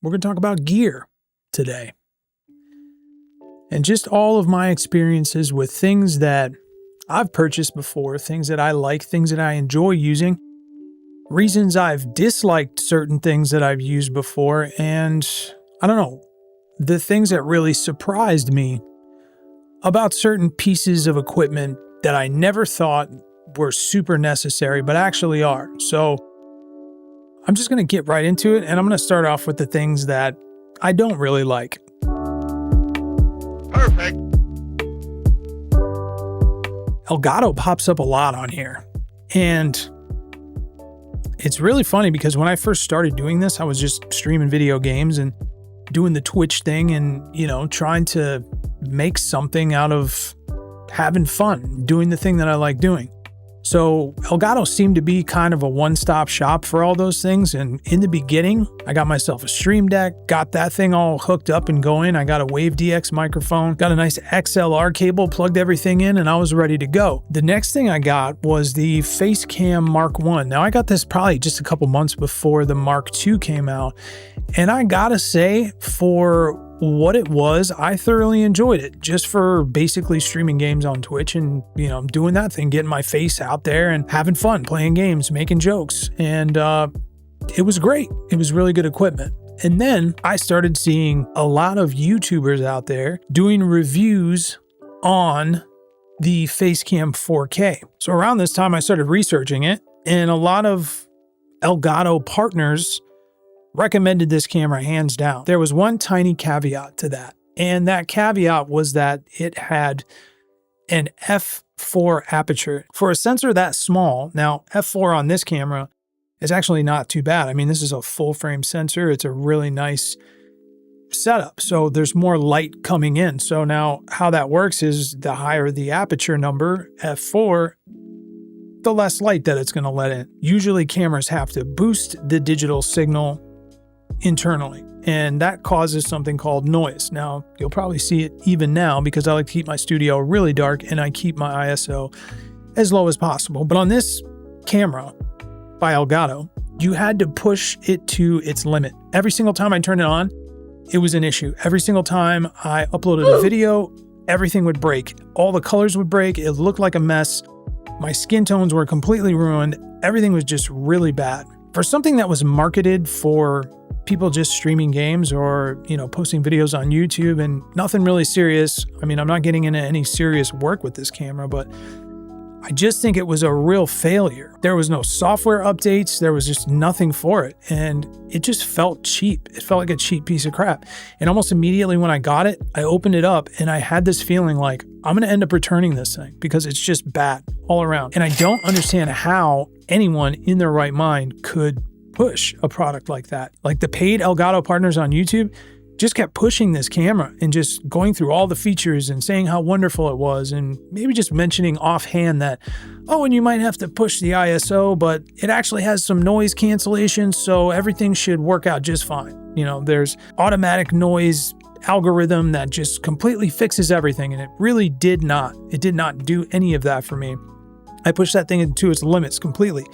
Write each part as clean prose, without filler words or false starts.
we're going to talk about gear today. And just all of my experiences with things that I've purchased before, things that I like, things that I enjoy using, reasons I've disliked certain things that I've used before, and I don't know, the things that really surprised me about certain pieces of equipment that I never thought were super necessary, but actually are. So I'm just going to get right into it, and I'm going to start off with the things that I don't really like. Perfect. Elgato pops up a lot on here, and it's really funny because when I first started doing this, I was just streaming video games and doing the Twitch thing and, trying to make something out of having fun, doing the thing that I like doing. So Elgato seemed to be kind of a one-stop shop for all those things. And in the beginning, I got myself a Stream Deck, got that thing all hooked up and going. I got a WaveDX microphone, got a nice XLR cable, plugged everything in, and I was ready to go. The next thing I got was the Facecam Mark I. Now, I got this probably just a couple months before the Mark II came out. And I gotta say, for what it was, I thoroughly enjoyed it, just for basically streaming games on Twitch and, doing that thing, getting my face out there and having fun, playing games, making jokes. And it was great. It was really good equipment. And then I started seeing a lot of YouTubers out there doing reviews on the Facecam 4K. So around this time, I started researching it, and a lot of Elgato partners recommended this camera hands down. There was one tiny caveat to that, and that caveat was that it had an f4 aperture. For a sensor that small, now f4 on this camera is actually not too bad. I mean, this is a full frame sensor. It's a really nice setup. So there's more light coming in. So now how that works is the higher the aperture number, f4, the less light that it's going to let in. Usually cameras have to boost the digital signal internally, and that causes something called noise. Now, you'll probably see it even now because I like to keep my studio really dark and I keep my ISO as low as possible. But on this camera by Elgato, you had to push it to its limit. Every single time I turned it on, it was an issue. Every single time I uploaded a video, everything would break. All the colors would break. It looked like a mess. My skin tones were completely ruined. Everything was just really bad. For something that was marketed for people just streaming games or, posting videos on YouTube and nothing really serious. I mean, I'm not getting into any serious work with this camera, but I just think it was a real failure. There was no software updates. There was just nothing for it. And it just felt cheap. It felt like a cheap piece of crap. And almost immediately when I got it, I opened it up and I had this feeling like I'm going to end up returning this thing because it's just bad all around. And I don't understand how anyone in their right mind could push a product like that. Like the paid Elgato partners on YouTube just kept pushing this camera and just going through all the features and saying how wonderful it was, and maybe just mentioning offhand that, and you might have to push the ISO, but it actually has some noise cancellation, so everything should work out just fine. There's automatic noise algorithm that just completely fixes everything, and it really did not. It did not do any of that for me. I pushed that thing into its limits completely,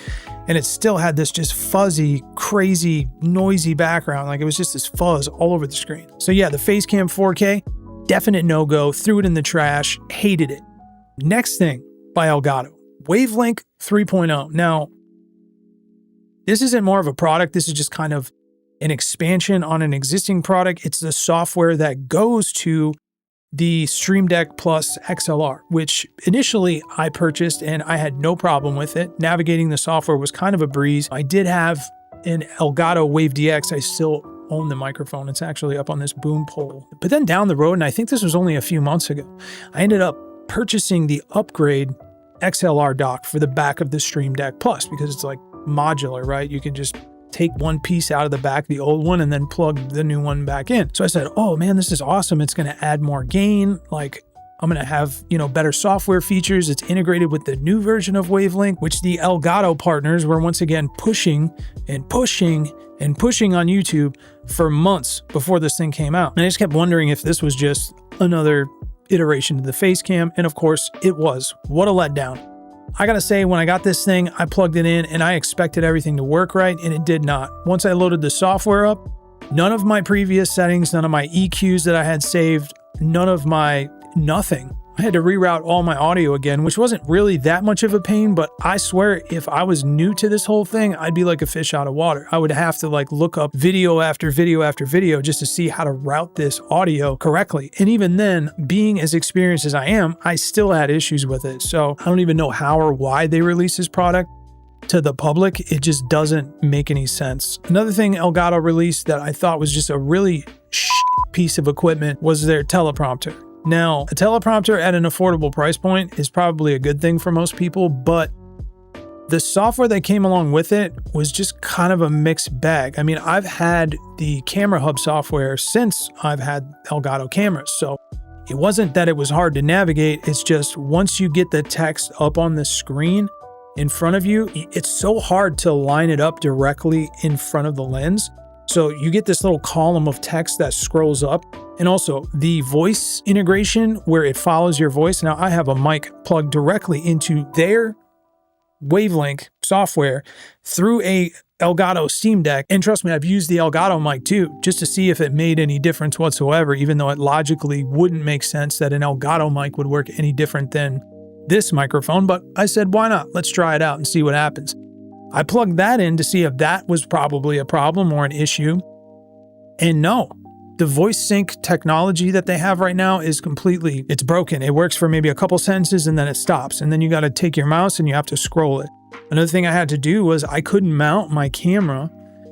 and it still had this just fuzzy, crazy, noisy background. Like it was just this fuzz all over the screen. So yeah, the Facecam 4K, definite no-go, threw it in the trash, hated it. Next thing by Elgato, WaveLink 3.0. Now, this isn't more of a product. This is just kind of an expansion on an existing product. It's the software that goes to the Stream Deck Plus XLR, which initially I purchased and I had no problem with it. Navigating the software was kind of a breeze. I did have an Elgato WaveDX. I still own the microphone. It's actually up on this boom pole. But then down the road, and I think this was only a few months ago, I ended up purchasing the upgrade XLR dock for the back of the Stream Deck Plus because it's like modular, right? You can just take one piece out of the back, the old one, and then plug the new one back in. So I said, oh man, this is awesome. It's going to add more gain. Like I'm going to have, better software features. It's integrated with the new version of WaveLink, which the Elgato partners were once again pushing and pushing and pushing on YouTube for months before this thing came out. And I just kept wondering if this was just another iteration of the Facecam. And of course it was. What a letdown. I gotta say, when I got this thing, I plugged it in and I expected everything to work right, and it did not. Once I loaded the software up, None of my previous settings, none of my EQs that I had saved, none of my nothing. I had to reroute all my audio again, which wasn't really that much of a pain, but I swear if I was new to this whole thing, I'd be like a fish out of water. I would have to like look up video after video after video just to see how to route this audio correctly. And even then, being as experienced as I am, I still had issues with it. So I don't even know how or why they released this product to the public. It just doesn't make any sense. Another thing Elgato released that I thought was just a really piece of equipment was their teleprompter. Now, a teleprompter at an affordable price point is probably a good thing for most people, but the software that came along with it was just kind of a mixed bag. I mean, I've had the Camera Hub software since I've had Elgato cameras, so it wasn't that it was hard to navigate. It's just once you get the text up on the screen in front of you, it's so hard to line it up directly in front of the lens. So you get this little column of text that scrolls up, and also the voice integration where it follows your voice. Now I have a mic plugged directly into their WaveLink software through a Elgato Steam Deck. And trust me, I've used the Elgato mic too, just to see if it made any difference whatsoever, even though it logically wouldn't make sense that an Elgato mic would work any different than this microphone. But I said, why not? Let's try it out and see what happens. I plugged that in to see if that was probably a problem or an issue. And no, the voice sync technology that they have right now is it's broken. It works for maybe a couple sentences and then it stops. And then you got to take your mouse and you have to scroll it. Another thing I had to do was I couldn't mount my camera,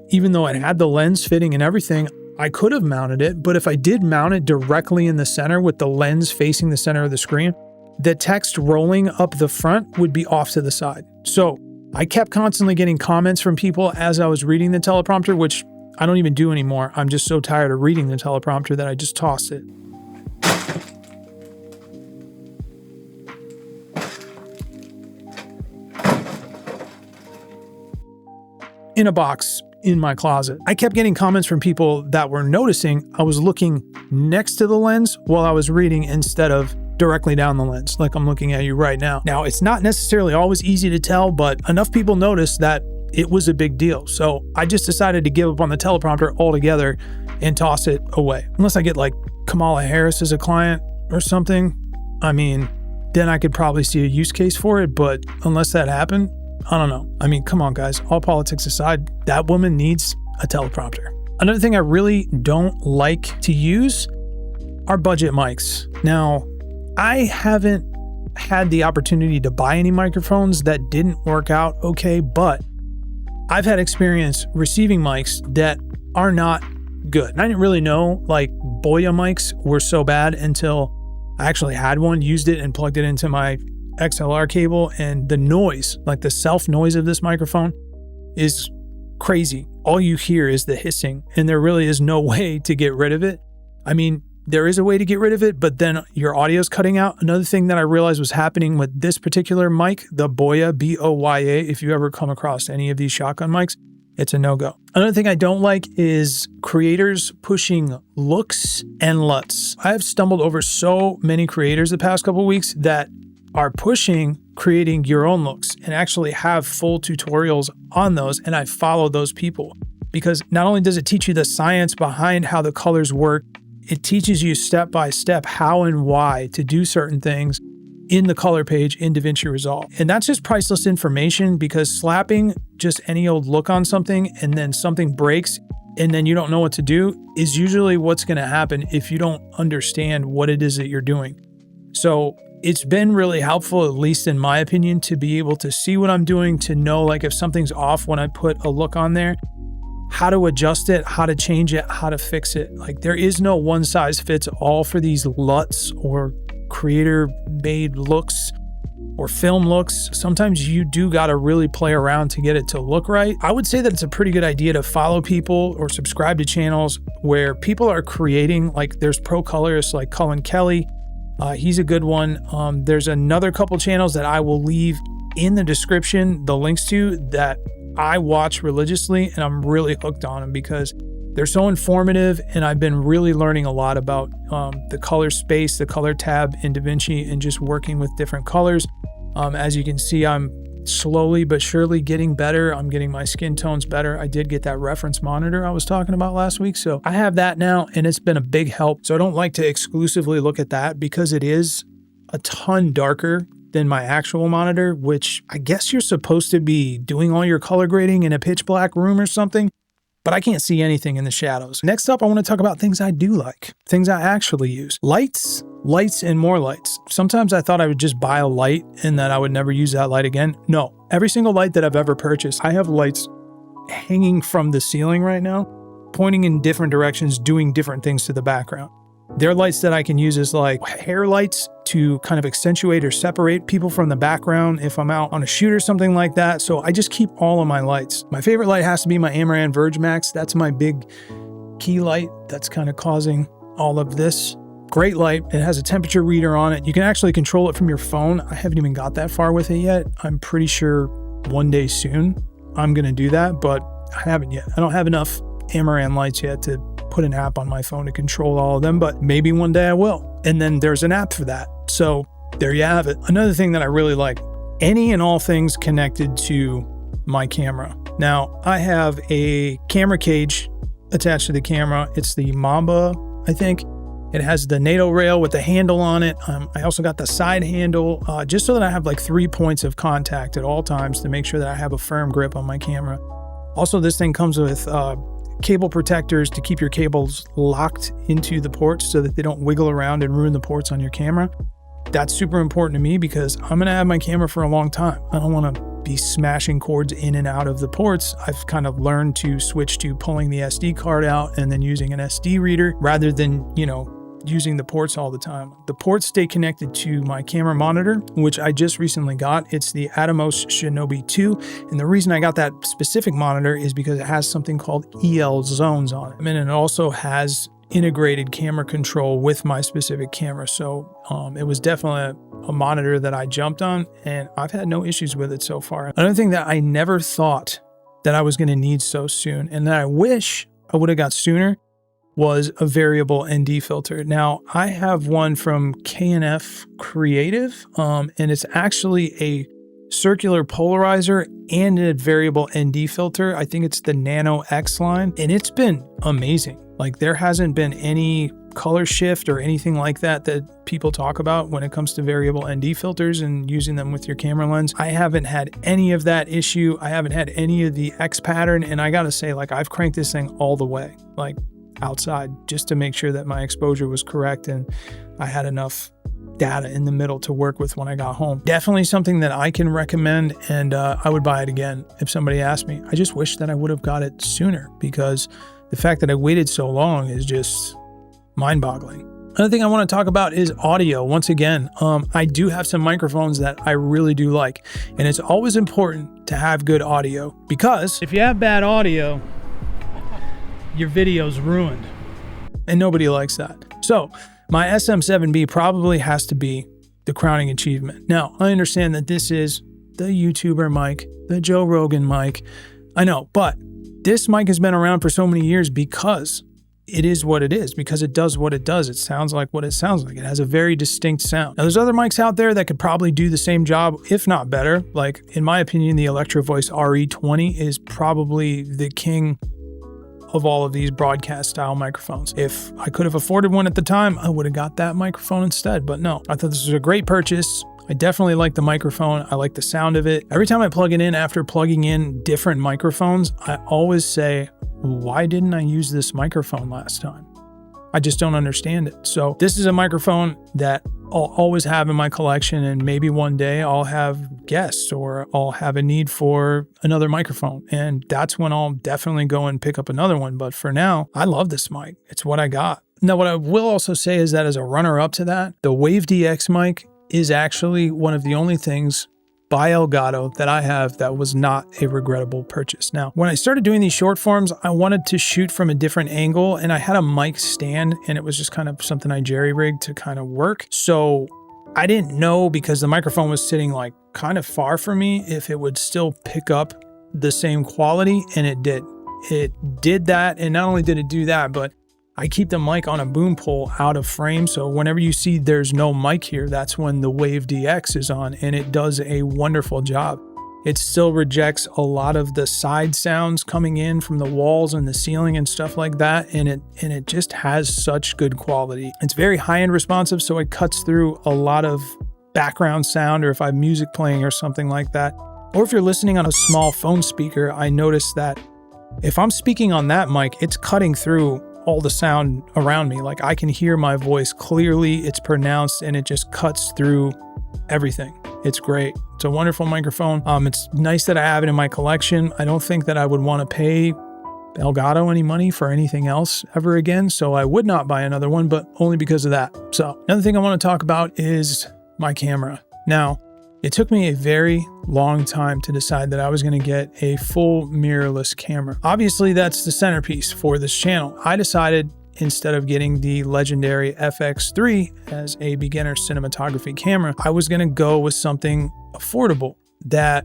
even though it had the lens fitting and everything. I could have mounted it, but if I did mount it directly in the center with the lens facing the center of the screen, the text rolling up the front would be off to the side. So I kept constantly getting comments from people as I was reading the teleprompter, which I don't even do anymore. I'm just so tired of reading the teleprompter that I just tossed it. In a box in my closet. I kept getting comments from people that were noticing I was looking next to the lens while I was reading instead of directly down the lens, like I'm looking at you right now. Now, it's not necessarily always easy to tell, but enough people noticed that it was a big deal. So I just decided to give up on the teleprompter altogether and toss it away. Unless I get like Kamala Harris as a client or something, I mean, then I could probably see a use case for it. But unless that happened, I don't know. I mean, come on, guys. All politics aside, that woman needs a teleprompter. Another thing I really don't like to use are budget mics. Now, I haven't had the opportunity to buy any microphones that didn't work out okay, but I've had experience receiving mics that are not good. And I didn't really know like Boya mics were so bad until I actually had one, used it and plugged it into my XLR cable, and the noise, like the self noise of this microphone is crazy. All you hear is the hissing, and there really is no way to get rid of it. I mean, there is a way to get rid of it, but then your audio's cutting out. Another thing that I realized was happening with this particular mic, the Boya, B-O-Y-A, if you ever come across any of these shotgun mics, it's a no-go. Another thing I don't like is creators pushing LUTS and LUTS. I have stumbled over so many creators the past couple of weeks that are pushing creating your own looks and actually have full tutorials on those, and I follow those people because not only does it teach you the science behind how the colors work, it teaches you step by step how and why to do certain things in the color page in DaVinci Resolve. And that's just priceless information, because slapping just any old look on something and then something breaks and then you don't know what to do is usually what's going to happen if you don't understand what it is that you're doing. So it's been really helpful, at least in my opinion, to be able to see what I'm doing, to know like if something's off when I put a look on there, how to adjust it, how to change it, how to fix it. Like there is no one size fits all for these LUTs or creator made looks or film looks. Sometimes you do got to really play around to get it to look right. I would say that it's a pretty good idea to follow people or subscribe to channels where people are creating, like there's pro colorists like Cullen Kelly. He's a good one. There's another couple channels that I will leave in the description, the links to, that I watch religiously, and I'm really hooked on them because they're so informative, and I've been really learning a lot about the color space, the color tab in DaVinci, and just working with different colors. As you can see, I'm slowly but surely getting better. I'm getting my skin tones better. I did get that reference monitor I was talking about last week. So I have that now, and it's been a big help. So I don't like to exclusively look at that because it is a ton darker than my actual monitor, which I guess you're supposed to be doing all your color grading in a pitch black room or something, but I can't see anything in the shadows. Next up, I want to talk about things I do like, things I actually use. Lights, and more lights. Sometimes I thought I would just buy a light and that I would never use that light again. No, every single light that I've ever purchased, I have lights hanging from the ceiling right now, pointing in different directions, doing different things to the background. They're lights that I can use as like hair lights to kind of accentuate or separate people from the background if I'm out on a shoot or something like that. So I just keep all of my lights. My favorite light has to be my Amaran Verge Max. That's my big key light that's kind of causing all of this. Great light. It has a temperature reader on it. You can actually control it from your phone. I haven't even got that far with it yet. I'm pretty sure one day soon I'm going to do that, but I haven't yet. I don't have enough Amaran lights yet to put an app on my phone to control all of them, but maybe one day I will. And then there's an app for that. So there you have it. Another thing that I really like, any and all things connected to my camera. Now I have a camera cage attached to the camera. It's the Mamba, I think. It has the NATO rail with the handle on it. I also got the side handle, just so that I have like 3 points of contact at all times to make sure that I have a firm grip on my camera. Also, this thing comes with cable protectors to keep your cables locked into the ports so that they don't wiggle around and ruin the ports on your camera. That's super important to me because I'm gonna have my camera for a long time. I don't wanna be smashing cords in and out of the ports. I've kind of learned to switch to pulling the SD card out and then using an SD reader rather than, using the ports all the time. The ports stay connected to my camera monitor, which I just recently got. It's the Atomos Shinobi 2. And the reason I got that specific monitor is because it has something called EL zones on it. And it also has integrated camera control with my specific camera. So it was definitely a monitor that I jumped on, and I've had no issues with it so far. Another thing that I never thought that I was going to need so soon, and that I wish I would have got sooner, was a variable ND filter. Now, I have one from K&F Creative, and it's actually a circular polarizer and a variable ND filter. I think it's the Nano X line, and it's been amazing. Like, there hasn't been any color shift or anything like that that people talk about when it comes to variable ND filters and using them with your camera lens. I haven't had any of that issue. I haven't had any of the X pattern, and I gotta say, like, I've cranked this thing all the way, like outside, just to make sure that my exposure was correct and I had enough data in the middle to work with when I got home. Definitely something that I can recommend, and I would buy it again if somebody asked me. I just wish that I would have got it sooner because the fact that I waited so long is just mind-boggling. Another thing I want to talk about is audio. Once again, I do have some microphones that I really do like, and it's always important to have good audio because if you have bad audio, your video's ruined, and nobody likes that. So my SM7B probably has to be the crowning achievement. Now, I understand that this is the YouTuber mic, the Joe Rogan mic. I know, but this mic has been around for so many years because it is what it is, because it does what it does. It sounds like what it sounds like. It has a very distinct sound. Now, there's other mics out there that could probably do the same job, if not better. Like, in my opinion, the Electro Voice RE20 is probably the king of all of these broadcast style microphones. If I could have afforded one at the time, I would have got that microphone instead, but no. I thought this was a great purchase. I definitely like the microphone. I like the sound of it. Every time I plug it in after plugging in different microphones, I always say, why didn't I use this microphone last time? I just don't understand it. So this is a microphone that I'll always have in my collection, and maybe one day I'll have guests or I'll have a need for another microphone, and that's when I'll definitely go and pick up another one. But for now, I love this mic. It's what I got. Now, what I will also say is that as a runner-up to that, the WaveDX mic is actually one of the only things by Elgato that I have that was not a regrettable purchase. Now, when I started doing these short forms, I wanted to shoot from a different angle, and I had a mic stand, and it was just kind of something I jerry-rigged to kind of work. So I didn't know, because the microphone was sitting like kind of far from me, if it would still pick up the same quality, and it did. It did that, and not only did it do that, but I keep the mic on a boom pole out of frame, so whenever you see there's no mic here, that's when the WaveDX is on, and it does a wonderful job. It still rejects a lot of the side sounds coming in from the walls and the ceiling and stuff like that. And it just has such good quality. It's very high-end responsive, so it cuts through a lot of background sound, or if I have music playing or something like that. Or if you're listening on a small phone speaker, I notice that if I'm speaking on that mic, it's cutting through all the sound around me. Like I can hear my voice clearly, it's pronounced, and it just cuts through everything. It's great. It's a wonderful microphone. It's nice that I have it in my collection. I don't think that I would want to pay Elgato any money for anything else ever again, so I would not buy another one, but only because of that. So another thing I want to talk about is my camera. Now, it took me a very long time to decide that I was going to get a full mirrorless camera. Obviously, that's the centerpiece for this channel. I decided instead of getting the legendary FX3 as a beginner cinematography camera, I was going to go with something affordable that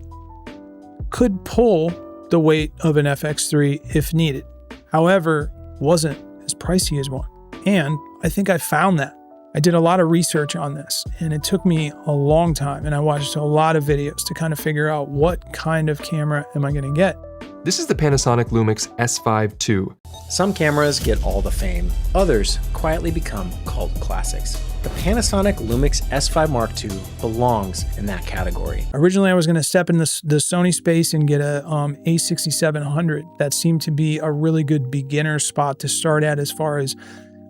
could pull the weight of an FX3 if needed. However, wasn't as pricey as one. And I think I found that. I did a lot of research on this, and it took me a long time, and I watched a lot of videos to kind of figure out what kind of camera am I going to get. This is the Panasonic Lumix S5II. Some cameras get all the fame, others quietly become cult classics. The Panasonic Lumix S5 Mark II belongs in that category. Originally, I was going to step in the Sony space and get a A6700. That seemed to be a really good beginner spot to start at as far as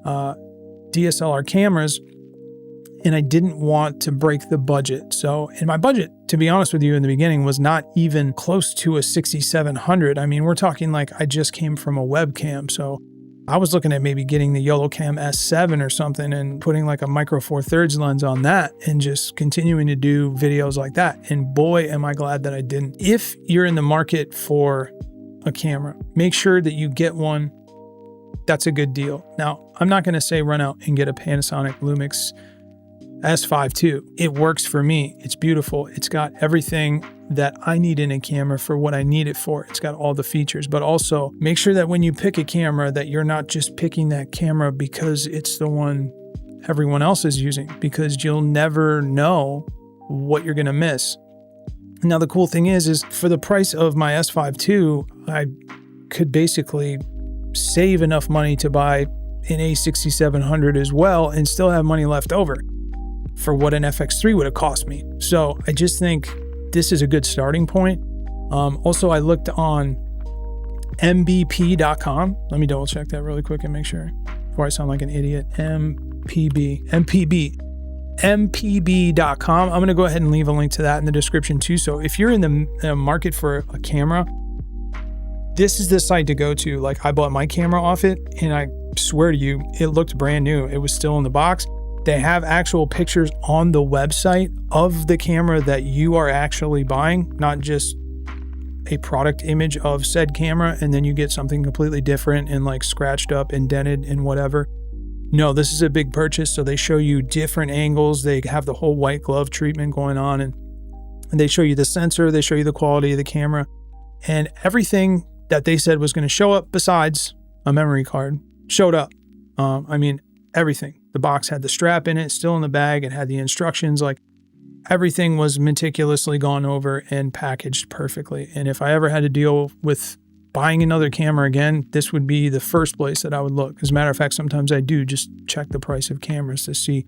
DSLR cameras, and I didn't want to break the budget. So, and my budget, to be honest with you, in the beginning was not even close to a 6700. I mean, we're talking like I just came from a webcam, so I was looking at maybe getting the YoloCam S7 or something and putting like a micro four thirds lens on that and just continuing to do videos like that. And boy, am I glad that I didn't. If you're in the market for a camera, make sure that you get one that's a good deal. Now, I'm not going to say run out and get a Panasonic Lumix S5II. It works for me. It's beautiful. It's got everything that I need in a camera for what I need it for. It's got all the features, but also make sure that when you pick a camera that you're not just picking that camera because it's the one everyone else is using, because you'll never know what you're going to miss. Now, the cool thing is for the price of my S5II, I could basically save enough money to buy an A6700 as well and still have money left over for what an FX3 would have cost me. So I just think this is a good starting point. Also, I looked on mbp.com. Let me double check that really quick and make sure before I sound like an idiot. mpb.com. I'm going to go ahead and leave a link to that in the description too. So if you're in the market for a camera, this is the site to go to. Like, I bought my camera off it, and I swear to you, it looked brand new. It was still in the box. They have actual pictures on the website of the camera that you are actually buying, not just a product image of said camera, and then you get something completely different and like scratched up and dented and whatever. No, this is a big purchase, so they show you different angles. They have the whole white glove treatment going on, and they show you the sensor, they show you the quality of the camera, and everything that they said was going to show up besides a memory card showed up. I mean, everything. The box had the strap in it, still in the bag. It had the instructions. Like, everything was meticulously gone over and packaged perfectly. And if I ever had to deal with buying another camera again, this would be the first place that I would look. As a matter of fact, sometimes I do just check the price of cameras to see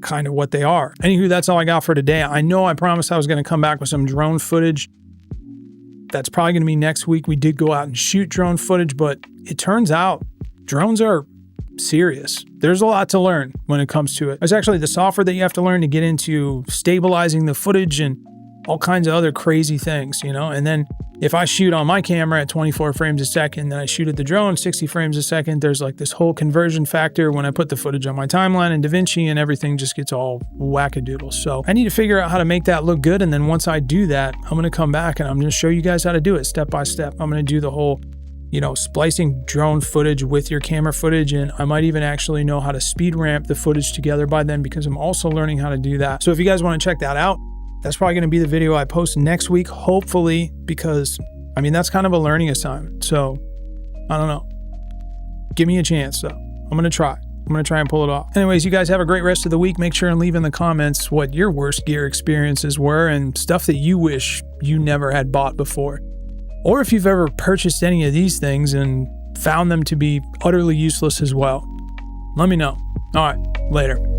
kind of what they are. Anywho, that's all I got for today. I know I promised I was going to come back with some drone footage. That's probably going to be next week. We did go out and shoot drone footage, but it turns out drones are serious. There's a lot to learn when it comes to it. There's actually the software that you have to learn to get into stabilizing the footage and all kinds of other crazy things, you know? And then if I shoot on my camera at 24 frames a second, then I shoot at the drone 60 frames a second, there's like this whole conversion factor when I put the footage on my timeline in DaVinci, and everything just gets all wackadoodle. So I need to figure out how to make that look good. And then once I do that, I'm going to come back and I'm going to show you guys how to do it step by step. I'm going to do the whole, you know, splicing drone footage with your camera footage. And I might even actually know how to speed ramp the footage together by then, because I'm also learning how to do that. So if you guys want to check that out, that's probably going to be the video I post next week, hopefully, because I mean, that's kind of a learning assignment. So I don't know. Give me a chance though. I'm going to try. I'm going to try and pull it off. Anyways, you guys have a great rest of the week. Make sure and leave in the comments what your worst gear experiences were and stuff that you wish you never had bought before. Or if you've ever purchased any of these things and found them to be utterly useless as well. Let me know. All right, later.